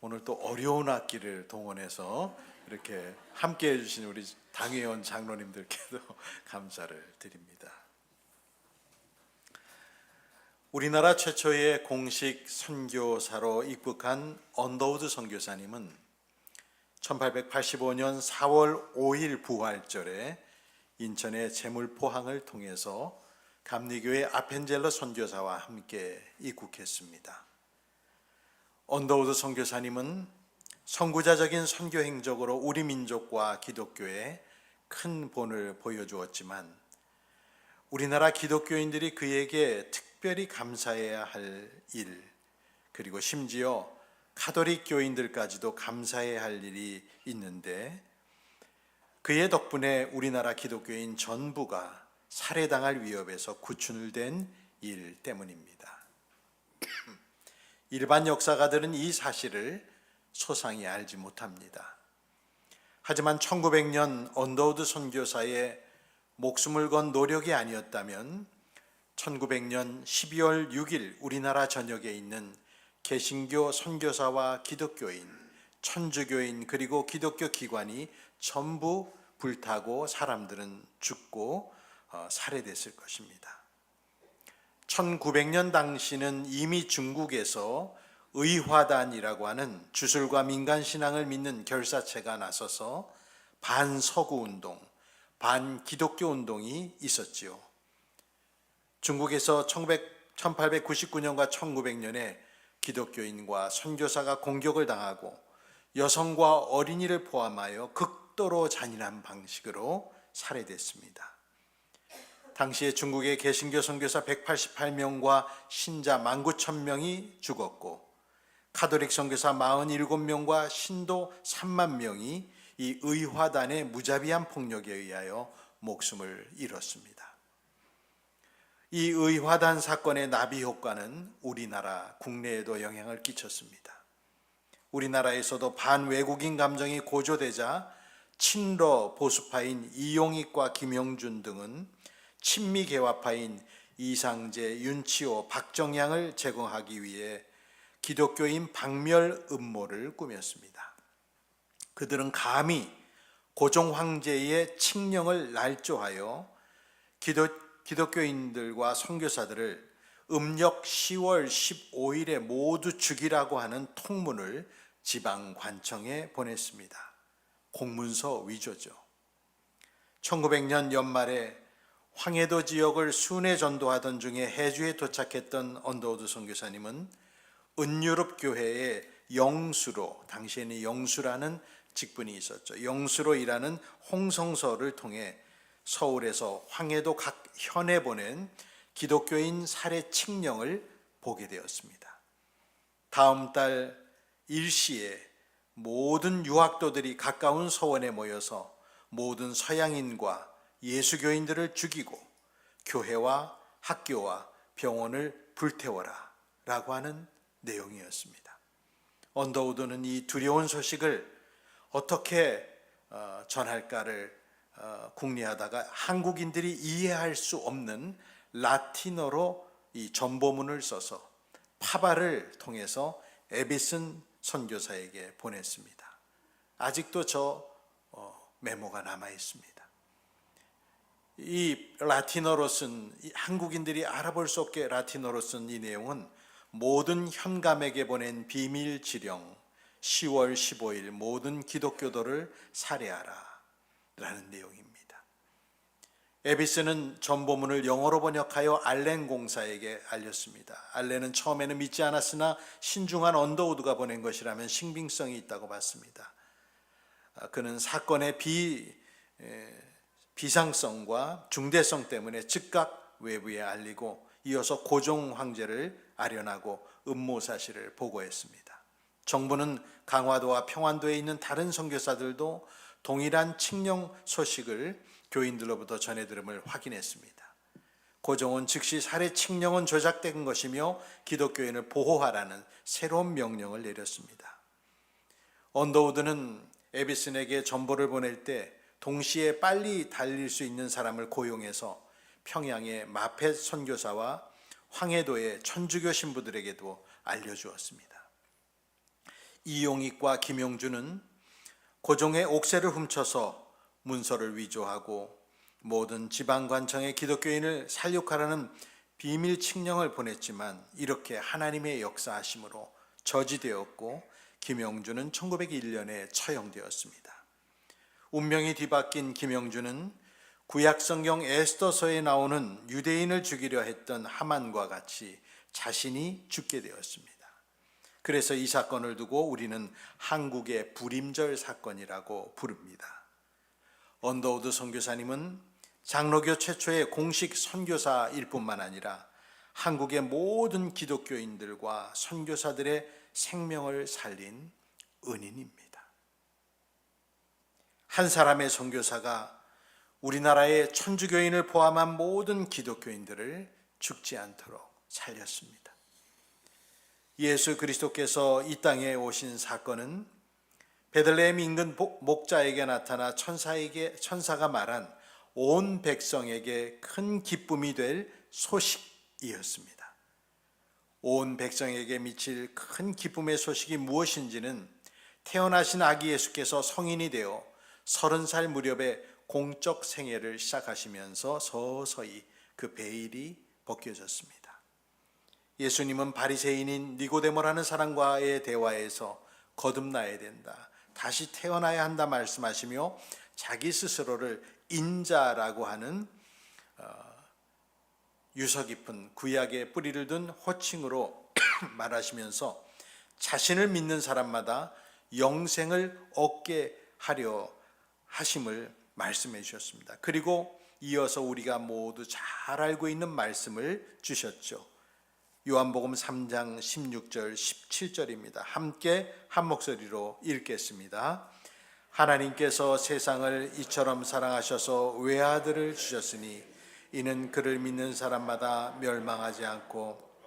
오늘 또 어려운 악기를 동원해서 이렇게 함께 해주신 우리 당회원 장로님들께도 감사를 드립니다. 우리나라 최초의 공식 선교사로 입국한 언더우드 선교사님은 1885년 4월 5일 부활절에 인천의 제물포항을 통해서 감리교회 아펜젤러 선교사와 함께 입국했습니다. 언더우드 선교사님은 선구자적인 선교 행적으로 우리 민족과 기독교에 큰 본을 보여주었지만 우리나라 기독교인들이 그에게 특별히 감사해야 할 일, 그리고 심지어 가톨릭 교인들까지도 감사해야 할 일이 있는데 그의 덕분에 우리나라 기독교인 전부가 살해당할 위협에서 구출된 일 때문입니다. 일반 역사가들은 이 사실을 소상히 알지 못합니다. 하지만 1900년 언더우드 선교사의 목숨을 건 노력이 아니었다면 1900년 12월 6일 우리나라 전역에 있는 개신교 선교사와 기독교인, 천주교인 그리고 기독교 기관이 전부 불타고 사람들은 죽고 살해됐을 것입니다. 1900년 당시는 이미 중국에서 의화단이라고 하는 주술과 민간신앙을 믿는 결사체가 나서서 반서구 운동, 반기독교 운동이 있었지요. 중국에서 1899년과 1900년에 기독교인과 선교사가 공격을 당하고 여성과 어린이를 포함하여 극도로 잔인한 방식으로 살해됐습니다. 당시에 중국의 개신교 선교사 188명과 신자 19,000명이 죽었고 가톨릭 선교사 47명과 신도 3만 명이 이 의화단의 무자비한 폭력에 의하여 목숨을 잃었습니다. 이 의화단 사건의 나비 효과는 우리나라 국내에도 영향을 끼쳤습니다. 우리나라에서도 반외국인 감정이 고조되자 친러 보수파인 이용익과 김영준 등은 친미 개화파인 이상재, 윤치호, 박정양을 제거하기 위해 기독교인 박멸 음모를 꾸몄습니다. 그들은 감히 고종 황제의 칙령을 날조하여 기독교인들과 선교사들을 음력 10월 15일에 모두 죽이라고 하는 통문을 지방관청에 보냈습니다. 공문서 위조죠. 1900년 연말에 황해도 지역을 순회 전도하던 중에 해주에 도착했던 언더우드 선교사님은 은유럽 교회의 영수로, 당시에는 영수라는 직분이 있었죠. 영수로 일하는 홍성서를 통해 서울에서 황해도 각 현에 보낸 기독교인 살해 칙령을 보게 되었습니다. 다음 달 일시에 모든 유학도들이 가까운 서원에 모여서 모든 서양인과 예수교인들을 죽이고 교회와 학교와 병원을 불태워라 라고 하는 내용이었습니다. 언더우드는 이 두려운 소식을 어떻게 전할까를 궁리하다가 한국인들이 이해할 수 없는 라틴어로 이 전보문을 써서 파바를 통해서 에비슨 선교사에게 보냈습니다. 아직도 저 메모가 남아 있습니다. 이 라틴어로 쓴, 한국인들이 알아볼 수 없게 라틴어로 쓴 이 내용은 모든 현감에게 보낸 비밀 지령 10월 15일 모든 기독교도를 살해하라 라는 내용입니다. 에비스는 전보문을 영어로 번역하여 알렌 공사에게 알렸습니다. 알렌은 처음에는 믿지 않았으나 신중한 언더우드가 보낸 것이라면 신빙성이 있다고 봤습니다. 그는 사건의 비상성과 중대성 때문에 즉각 외부에 알리고 이어서 고종 황제를 아련하고 음모 사실을 보고했습니다. 정부는 강화도와 평안도에 있는 다른 선교사들도 동일한 칙령 소식을 교인들로부터 전해 들음을 확인했습니다. 고종은 즉시 살해 칙령은 조작된 것이며 기독교인을 보호하라는 새로운 명령을 내렸습니다. 언더우드는 에비슨에게 전보를 보낼 때 동시에 빨리 달릴 수 있는 사람을 고용해서 평양의 마펫 선교사와 황해도의 천주교 신부들에게도 알려주었습니다. 이용익과 김용준은 고종의 옥새를 훔쳐서 문서를 위조하고 모든 지방관청의 기독교인을 살육하라는 비밀 칙령을 보냈지만 이렇게 하나님의 역사하심으로 저지되었고 김용준은 1901년에 처형되었습니다. 운명이 뒤바뀐 김용준은 구약성경 에스더서에 나오는 유대인을 죽이려 했던 하만과 같이 자신이 죽게 되었습니다. 그래서 이 사건을 두고 우리는 한국의 불임절 사건이라고 부릅니다. 언더우드 선교사님은 장로교 최초의 공식 선교사일 뿐만 아니라 한국의 모든 기독교인들과 선교사들의 생명을 살린 은인입니다. 한 사람의 선교사가 우리나라의 천주교인을 포함한 모든 기독교인들을 죽지 않도록 살렸습니다. 예수 그리스도께서 이 땅에 오신 사건은 베들레헴 인근 목자에게 나타나 천사가 말한 온 백성에게 큰 기쁨이 될 소식이었습니다. 온 백성에게 미칠 큰 기쁨의 소식이 무엇인지는 태어나신 아기 예수께서 성인이 되어 30살 무렵에 공적 생애를 시작하시면서 서서히 그 베일이 벗겨졌습니다. 예수님은 바리새인인 니고데모라는 사람과의 대화에서 거듭나야 된다, 다시 태어나야 한다 말씀하시며 자기 스스로를 인자라고 하는 유서 깊은 구약의 뿌리를 둔 호칭으로 말하시면서 자신을 믿는 사람마다 영생을 얻게 하려 하심을 말씀해 주셨습니다. 그리고 이어서 우리가 모두 잘 알고 있는 말씀을 주셨죠. 요한복음 3장 16절 17절입니다. 함께 한 목소리로 읽겠습니다. 하나님께서 세상을 이처럼 사랑하셔서 외아들을 주셨으니 이는 그를 믿는 사람마다 멸망하지 않고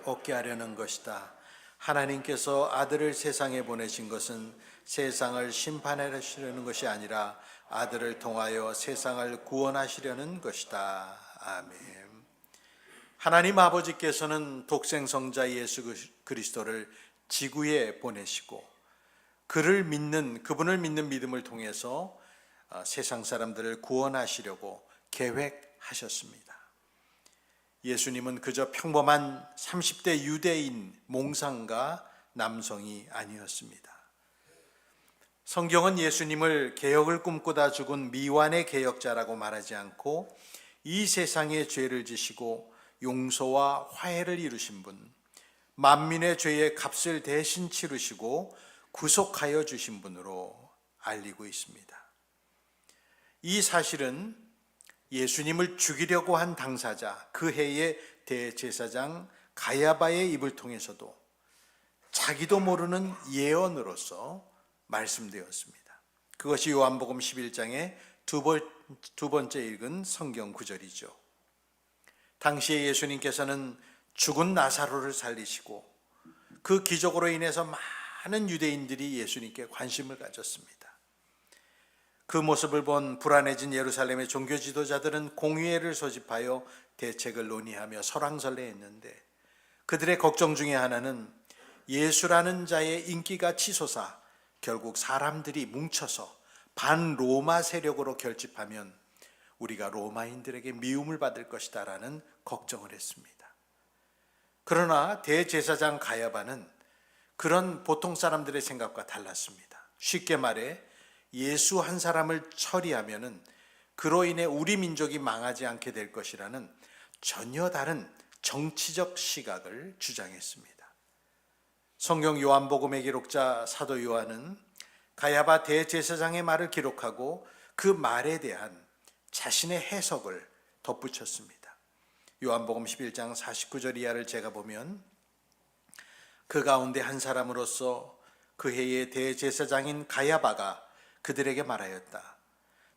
얻게 하려는 것이다. 하나님께서 아들을 세상에 보내신 것은 세상을 심판하시려는 것이 아니라 아들을 통하여 세상을 구원하시려는 것이다. 아멘. 하나님 아버지께서는 독생성자 예수 그리스도를 지구에 보내시고 그분을 믿는 믿음을 통해서 세상 사람들을 구원하시려고 계획하셨습니다. 예수님은 그저 평범한 30대 유대인 몽상가 남성이 아니었습니다. 성경은 예수님을 개혁을 꿈꾸다 죽은 미완의 개혁자라고 말하지 않고 이 세상의 죄를 지시고 용서와 화해를 이루신 분, 만민의 죄의 값을 대신 치르시고 구속하여 주신 분으로 알리고 있습니다. 이 사실은 예수님을 죽이려고 한 당사자, 그 해의 대제사장 가야바의 입을 통해서도 자기도 모르는 예언으로서 말씀되었습니다. 그것이 요한복음 11장의 두 번째 읽은 성경 구절이죠. 당시에 예수님께서는 죽은 나사로를 살리시고 그 기적으로 인해서 많은 유대인들이 예수님께 관심을 가졌습니다. 그 모습을 본 불안해진 예루살렘의 종교 지도자들은 공의회를 소집하여 대책을 논의하며 설왕설래했는데 그들의 걱정 중에 하나는 예수라는 자의 인기가 치솟아 결국 사람들이 뭉쳐서 반로마 세력으로 결집하면 우리가 로마인들에게 미움을 받을 것이다 라는 걱정을 했습니다. 그러나 대제사장 가야바는 그런 보통 사람들의 생각과 달랐습니다. 쉽게 말해 예수 한 사람을 처리하면은 그로 인해 우리 민족이 망하지 않게 될 것이라는 전혀 다른 정치적 시각을 주장했습니다. 성경 요한복음의 기록자 사도 요한은 가야바 대제사장의 말을 기록하고 그 말에 대한 자신의 해석을 덧붙였습니다. 요한복음 11장 49절 이하를 제가 보면 그 가운데 한 사람으로서 그 해의 대제사장인 가야바가 그들에게 말하였다.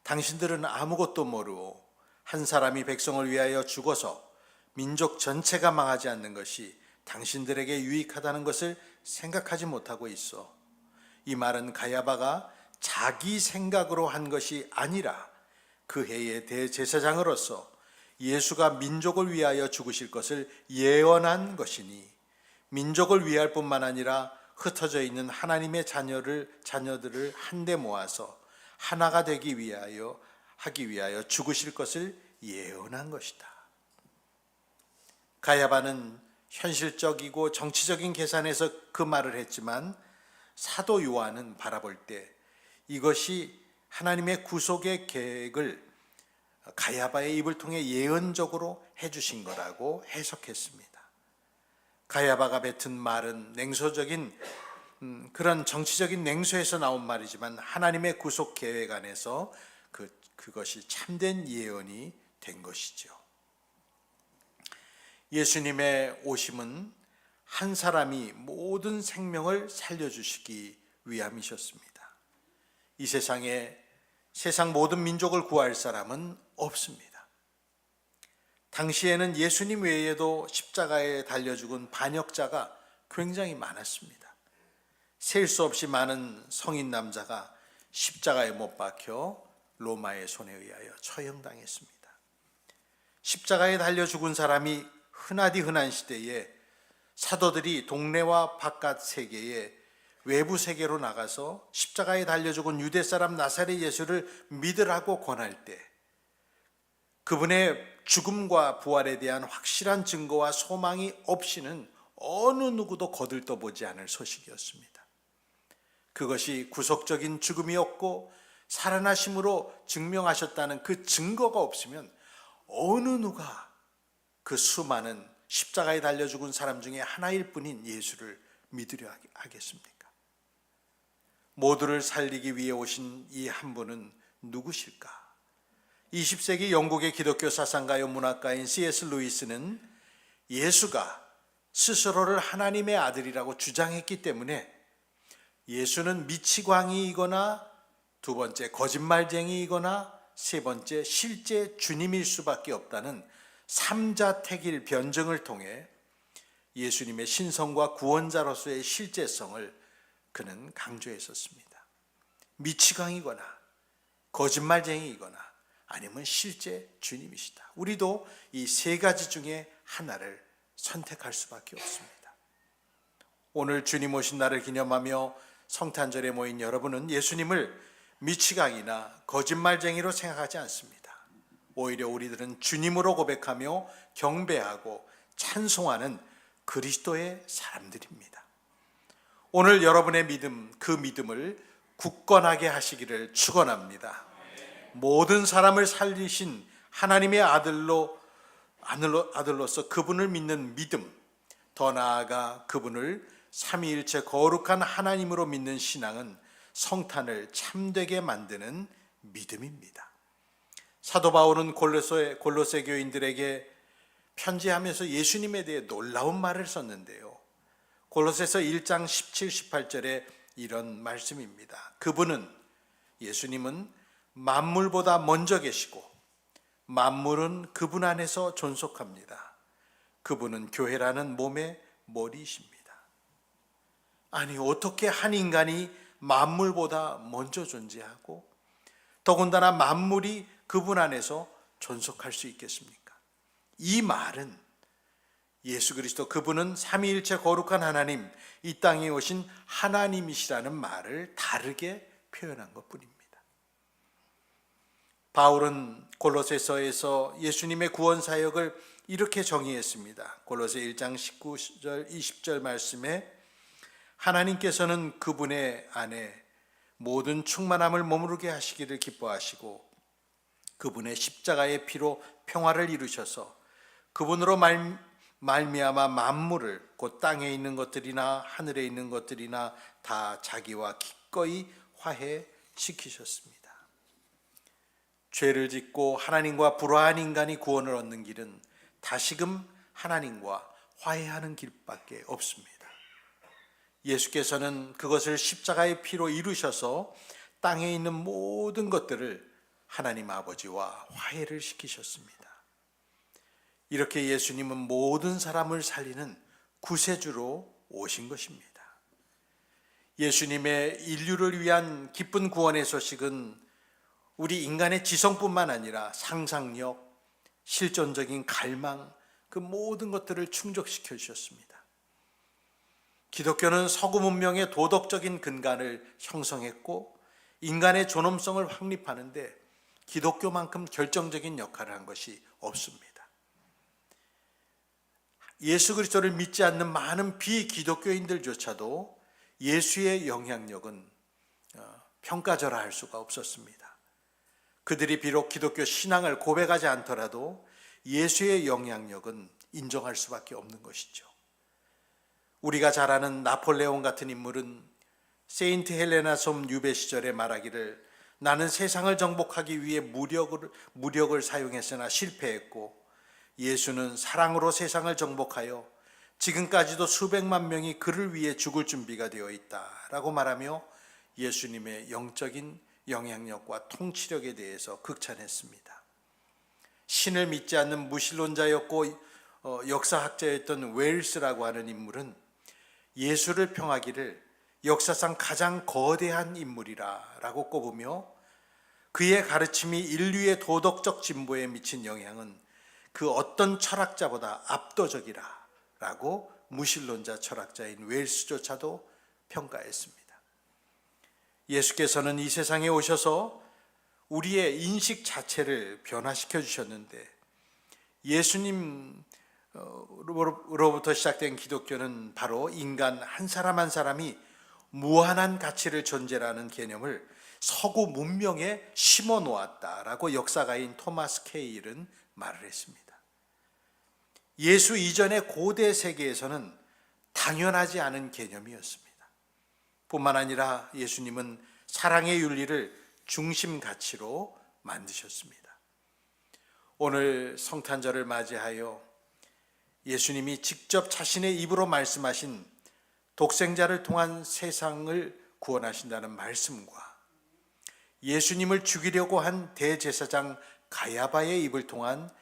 당신들은 아무것도 모르고 한 사람이 백성을 위하여 죽어서 민족 전체가 망하지 않는 것이 당신들에게 유익하다는 것을 생각하지 못하고 있어. 이 말은 가야바가 자기 생각으로 한 것이 아니라 그 해의 대제사장으로서 예수가 민족을 위하여 죽으실 것을 예언한 것이니 민족을 위할 뿐만 아니라 흩어져 있는 하나님의 자녀들을 한데 모아서 하나가 하기 위하여 죽으실 것을 예언한 것이다. 가야바는 현실적이고 정치적인 계산에서 그 말을 했지만 사도 요한은 바라볼 때 이것이 하나님의 구속의 계획을 가야바의 입을 통해 예언적으로 해주신 거라고 해석했습니다. 가야바가 뱉은 말은 냉소적인 그런 정치적인 냉소에서 나온 말이지만 하나님의 구속 계획 안에서 그것이 참된 예언이 된 것이죠. 예수님의 오심은 한 사람이 모든 생명을 살려주시기 위함이셨습니다. 이 세상에 세상 모든 민족을 구할 사람은 없습니다. 당시에는 예수님 외에도 십자가에 달려 죽은 반역자가 굉장히 많았습니다. 셀 수 없이 많은 성인 남자가 십자가에 못 박혀 로마의 손에 의하여 처형당했습니다. 십자가에 달려 죽은 사람이 흔하디 흔한 시대에 사도들이 동네와 바깥 세계에 외부 세계로 나가서 십자가에 달려 죽은 유대 사람 나사렛 예수를 믿으라고 권할 때 그분의 죽음과 부활에 대한 확실한 증거와 소망이 없이는 어느 누구도 거들떠보지 않을 소식이었습니다. 그것이 구속적인 죽음이었고 살아나심으로 증명하셨다는 그 증거가 없으면 어느 누가 그 수많은 십자가에 달려 죽은 사람 중에 하나일 뿐인 예수를 믿으려 하겠습니까? 모두를 살리기 위해 오신 이 한 분은 누구실까? 20세기 영국의 기독교 사상가요 문학가인 C.S. 루이스는 예수가 스스로를 하나님의 아들이라고 주장했기 때문에 예수는 미치광이이거나 두 번째 거짓말쟁이이거나 세 번째 실제 주님일 수밖에 없다는 삼자택일 변증을 통해 예수님의 신성과 구원자로서의 실제성을 그는 강조했었습니다. 미치광이거나 거짓말쟁이이거나 아니면 실제 주님이시다. 우리도 이 세 가지 중에 하나를 선택할 수밖에 없습니다. 오늘 주님 오신 날을 기념하며 성탄절에 모인 여러분은 예수님을 미치광이나 거짓말쟁이로 생각하지 않습니다. 오히려 우리들은 주님으로 고백하며 경배하고 찬송하는 그리스도의 사람들입니다. 오늘 여러분의 믿음, 그 믿음을 굳건하게 하시기를 축원합니다. 모든 사람을 살리신 하나님의 아들로서 그분을 믿는 믿음, 더 나아가 그분을 삼위일체 거룩한 하나님으로 믿는 신앙은 성탄을 참되게 만드는 믿음입니다. 사도 바울은 골로새 교인들에게 편지하면서 예수님에 대해 놀라운 말을 썼는데요. 골로새서 1장 17, 18절에 이런 말씀입니다. 그분은, 예수님은 만물보다 먼저 계시고 만물은 그분 안에서 존속합니다. 그분은 교회라는 몸의 머리이십니다. 아니, 어떻게 한 인간이 만물보다 먼저 존재하고 더군다나 만물이 그분 안에서 존속할 수 있겠습니까? 이 말은 예수 그리스도 그분은 삼위일체 거룩한 하나님, 이 땅에 오신 하나님이시라는 말을 다르게 표현한 것뿐입니다. 바울은 골로새서에서 예수님의 구원 사역을 이렇게 정의했습니다. 골로새 1장 19절 20절 말씀에 하나님께서는 그분의 안에 모든 충만함을 머무르게 하시기를 기뻐하시고 그분의 십자가의 피로 평화를 이루셔서 그분으로 말미암아 만물을, 곧 땅에 있는 것들이나 하늘에 있는 것들이나 다 자기와 기꺼이 화해시키셨습니다. 죄를 짓고 하나님과 불화한 인간이 구원을 얻는 길은 다시금 하나님과 화해하는 길밖에 없습니다. 예수께서는 그것을 십자가의 피로 이루셔서 땅에 있는 모든 것들을 하나님 아버지와 화해를 시키셨습니다. 이렇게 예수님은 모든 사람을 살리는 구세주로 오신 것입니다. 예수님의 인류를 위한 기쁜 구원의 소식은 우리 인간의 지성뿐만 아니라 상상력, 실존적인 갈망, 그 모든 것들을 충족시켜 주셨습니다. 기독교는 서구 문명의 도덕적인 근간을 형성했고 인간의 존엄성을 확립하는데 기독교만큼 결정적인 역할을 한 것이 없습니다. 예수 그리스도를 믿지 않는 많은 비기독교인들조차도 예수의 영향력은 평가절하 할 수가 없었습니다. 그들이 비록 기독교 신앙을 고백하지 않더라도 예수의 영향력은 인정할 수밖에 없는 것이죠. 우리가 잘 아는 나폴레옹 같은 인물은 세인트 헬레나 섬 유배 시절에 말하기를 나는 세상을 정복하기 위해 무력을 사용했으나 실패했고 예수는 사랑으로 세상을 정복하여 지금까지도 수백만 명이 그를 위해 죽을 준비가 되어 있다라고 말하며 예수님의 영적인 영향력과 통치력에 대해서 극찬했습니다. 신을 믿지 않는 무신론자였고 역사학자였던 웰스라고 하는 인물은 예수를 평하기를 역사상 가장 거대한 인물이라고 꼽으며 그의 가르침이 인류의 도덕적 진보에 미친 영향은 그 어떤 철학자보다 압도적이라고 무신론자 철학자인 웰스조차도 평가했습니다. 예수께서는 이 세상에 오셔서 우리의 인식 자체를 변화시켜 주셨는데 예수님으로부터 시작된 기독교는 바로 인간 한 사람 한 사람이 무한한 가치를 존재라는 개념을 서구 문명에 심어 놓았다라고 역사가인 토마스 케일은 말을 했습니다. 예수 이전의 고대 세계에서는 당연하지 않은 개념이었습니다. 뿐만 아니라 예수님은 사랑의 윤리를 중심 가치로 만드셨습니다. 오늘 성탄절을 맞이하여 예수님이 직접 자신의 입으로 말씀하신 독생자를 통한 세상을 구원하신다는 말씀과 예수님을 죽이려고 한 대제사장 가야바의 입을 통한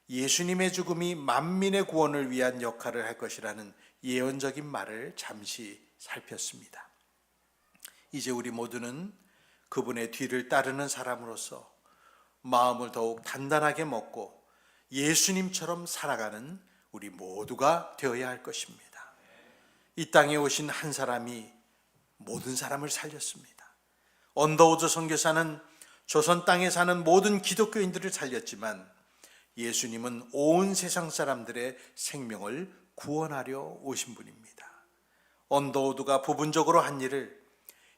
예수님의 죽음이 만민의 구원을 위한 역할을 할 것이라는 예언적인 말을 잠시 살폈습니다. 이제 우리 모두는 그분의 뒤를 따르는 사람으로서 마음을 더욱 단단하게 먹고 예수님처럼 살아가는 우리 모두가 되어야 할 것입니다. 이 땅에 오신 한 사람이 모든 사람을 살렸습니다. 언더우드 선교사는 조선 땅에 사는 모든 기독교인들을 살렸지만 예수님은 온 세상 사람들의 생명을 구원하려 오신 분입니다. 언더우드가 부분적으로 한 일을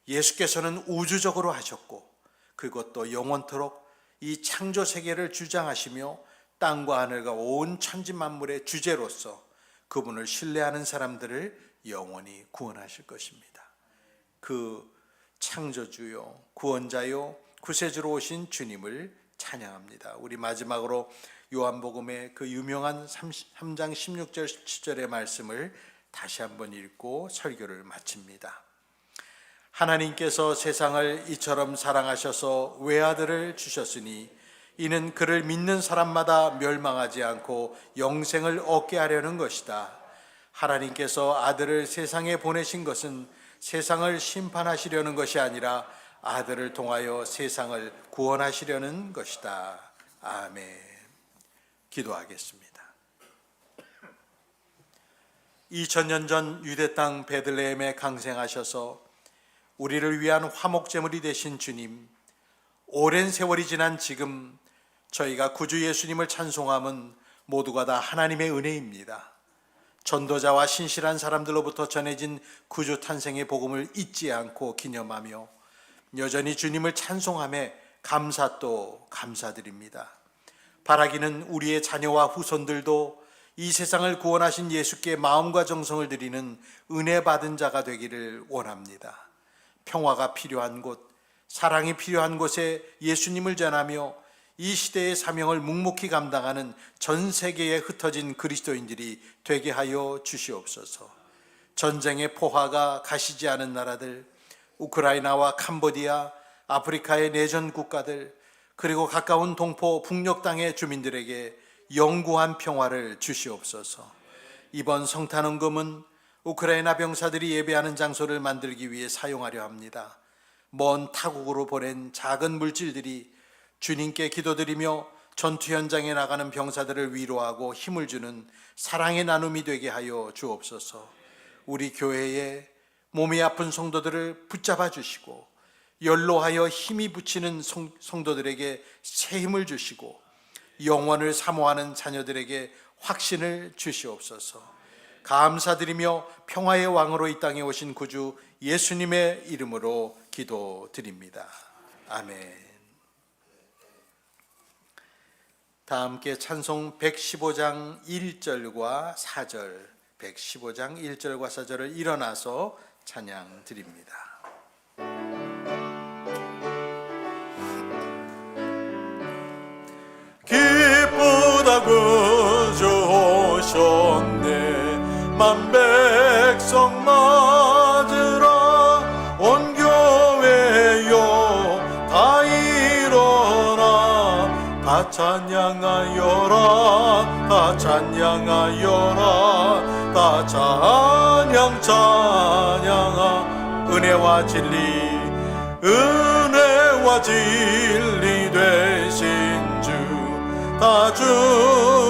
예수께서는 우주적으로 하셨고 그것도 영원토록 이 창조 세계를 주장하시며 땅과 하늘과 온 천지 만물의 주제로서 그분을 신뢰하는 사람들을 영원히 구원하실 것입니다. 그 창조주요 구원자요 구세주로 오신 주님을 찬양합니다. 우리 마지막으로 요한복음의 그 유명한 3장 16절 17절의 말씀을 다시 한번 읽고 설교를 마칩니다. 하나님께서 세상을 이처럼 사랑하셔서 외아들을 주셨으니 이는 그를 믿는 사람마다 멸망하지 않고 영생을 얻게 하려는 것이다. 하나님께서 아들을 세상에 보내신 것은 세상을 심판하시려는 것이 아니라 아들을 통하여 세상을 구원하시려는 것이다. 아멘. 기도하겠습니다. 2000년 전 유대 땅 베들레헴에 강생하셔서 우리를 위한 화목제물이 되신 주님, 오랜 세월이 지난 지금 저희가 구주 예수님을 찬송함은 모두가 다 하나님의 은혜입니다. 전도자와 신실한 사람들로부터 전해진 구주 탄생의 복음을 잊지 않고 기념하며 여전히 주님을 찬송함에 감사 또 감사드립니다. 바라기는 우리의 자녀와 후손들도 이 세상을 구원하신 예수께 마음과 정성을 드리는 은혜 받은 자가 되기를 원합니다. 평화가 필요한 곳, 사랑이 필요한 곳에 예수님을 전하며 이 시대의 사명을 묵묵히 감당하는 전 세계에 흩어진 그리스도인들이 되게 하여 주시옵소서. 전쟁의 포화가 가시지 않은 나라들, 우크라이나와 캄보디아, 아프리카의 내전 국가들, 그리고 가까운 동포 북녘 땅의 주민들에게 영구한 평화를 주시옵소서. 이번 성탄헌금은 우크라이나 병사들이 예배하는 장소를 만들기 위해 사용하려 합니다. 먼 타국으로 보낸 작은 물질들이 주님께 기도드리며 전투 현장에 나가는 병사들을 위로하고 힘을 주는 사랑의 나눔이 되게 하여 주옵소서. 우리 교회에 몸이 아픈 성도들을 붙잡아 주시고 연로하여 힘이 붙이는 성도들에게 새 힘을 주시고 영원을 사모하는 자녀들에게 확신을 주시옵소서. 감사드리며 평화의 왕으로 이 땅에 오신 구주 예수님의 이름으로 기도드립니다. 아멘. 다 함께 찬송 115장 1절과 4절, 115장 1절과 4절을 일어나서 찬양 드립니다. 기쁘다 구주 오셨네. 만 백성 맞으라. 온 교회여 다 일어나. 다 찬양하여라. 다 찬양하여라. 다 찬양하. 은혜와 진리 되신 다 주관하시니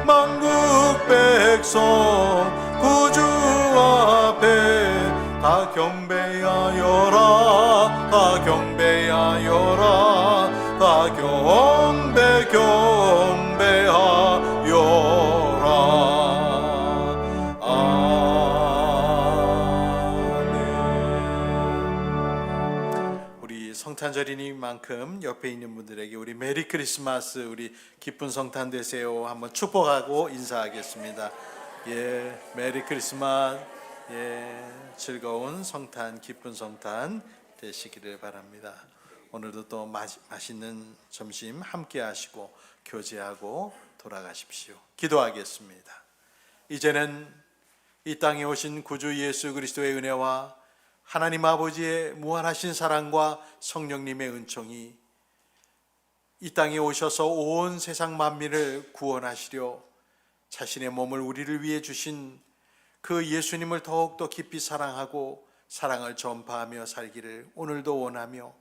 만국 백성 구주 앞에 다 경배하여라. 다 경배하여라. 다 경배하여라. 성탄절이니만큼 옆에 있는 분들에게 우리 메리 크리스마스, 우리 기쁜 성탄 되세요 한번 축복하고 인사하겠습니다. 예, 메리 크리스마스. 예, 즐거운 성탄, 기쁜 성탄 되시기를 바랍니다. 오늘도 또 맛있는 점심 함께 하시고 교제하고 돌아가십시오. 기도하겠습니다. 이제는 이 땅에 오신 구주 예수 그리스도의 은혜와 하나님 아버지의 무한하신 사랑과 성령님의 은총이 이 땅에 오셔서 온 세상 만민을 구원하시려 자신의 몸을 우리를 위해 주신 그 예수님을 더욱더 깊이 사랑하고 사랑을 전파하며 살기를 오늘도 원하며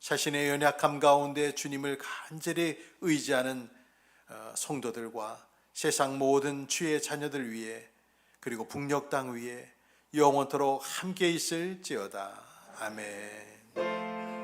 자신의 연약함 가운데 주님을 간절히 의지하는 성도들과 세상 모든 주의 자녀들 위해 그리고 북녘 땅 위에 영원토록 함께 있을지어다. 아멘.